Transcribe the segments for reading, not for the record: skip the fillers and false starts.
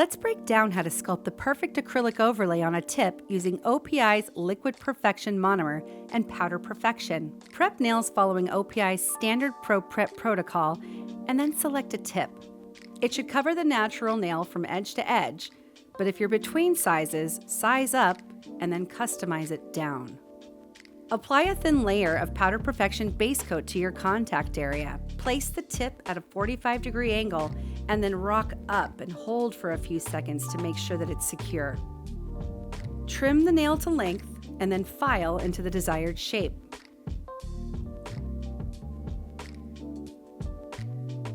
Let's break down how to sculpt the perfect acrylic overlay on a tip using OPI's Liquid Perfection Monomer and Powder Perfection. Prep nails following OPI's standard Pro Prep protocol and then select a tip. It should cover the natural nail from edge to edge, but if you're between sizes, size up and then customize it down. Apply a thin layer of Powder Perfection base coat to your contact area. Place the tip at a 45-degree angle and then rock up and hold for a few seconds to make sure that it's secure. Trim the nail to length and then file into the desired shape.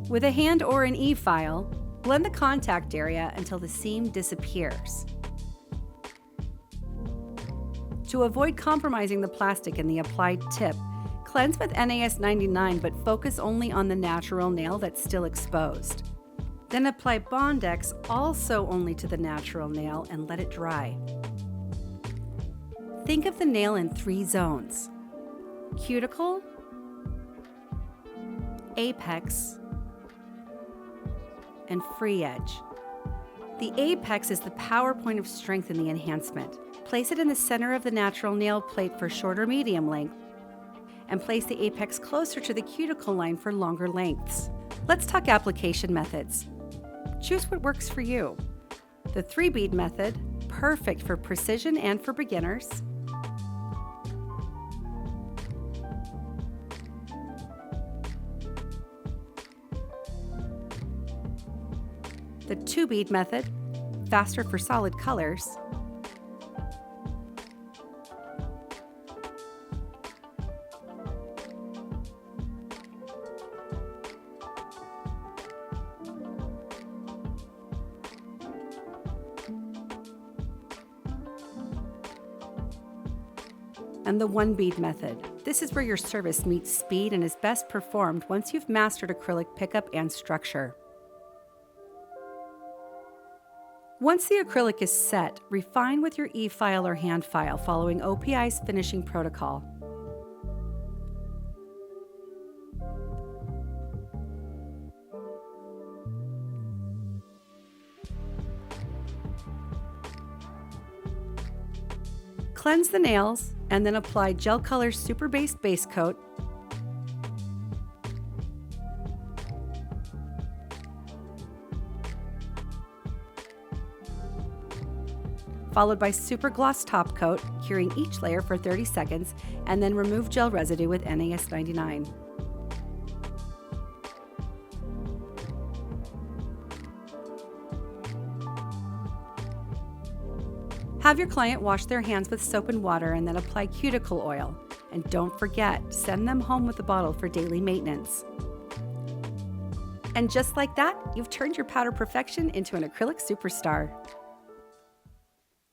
With a hand or an E-file, blend the contact area until the seam disappears. To avoid compromising the plastic in the applied tip, cleanse with NAS 99 but focus only on the natural nail that's still exposed. Then apply Bondex also only to the natural nail and let it dry. Think of the nail in 3 zones: cuticle, apex, and free edge. The apex is the power point of strength in the enhancement. Place it in the center of the natural nail plate for short or medium length, and place the apex closer to the cuticle line for longer lengths. Let's talk application methods. Choose what works for you. The 3-bead method, perfect for precision and for beginners. The 2-bead method, faster for solid colors. And the 1-bead method. This is where your service meets speed and is best performed once you've mastered acrylic pickup and structure. Once the acrylic is set, refine with your E-file or hand file following OPI's finishing protocol. Cleanse the nails and then apply Gel Color Super Base Coat, followed by Super Gloss Top Coat, curing each layer for 30 seconds, and then remove gel residue with NAS 99. Have your client wash their hands with soap and water and then apply cuticle oil. And don't forget, send them home with a bottle for daily maintenance. And just like that, you've turned your Powder Perfection into an acrylic superstar.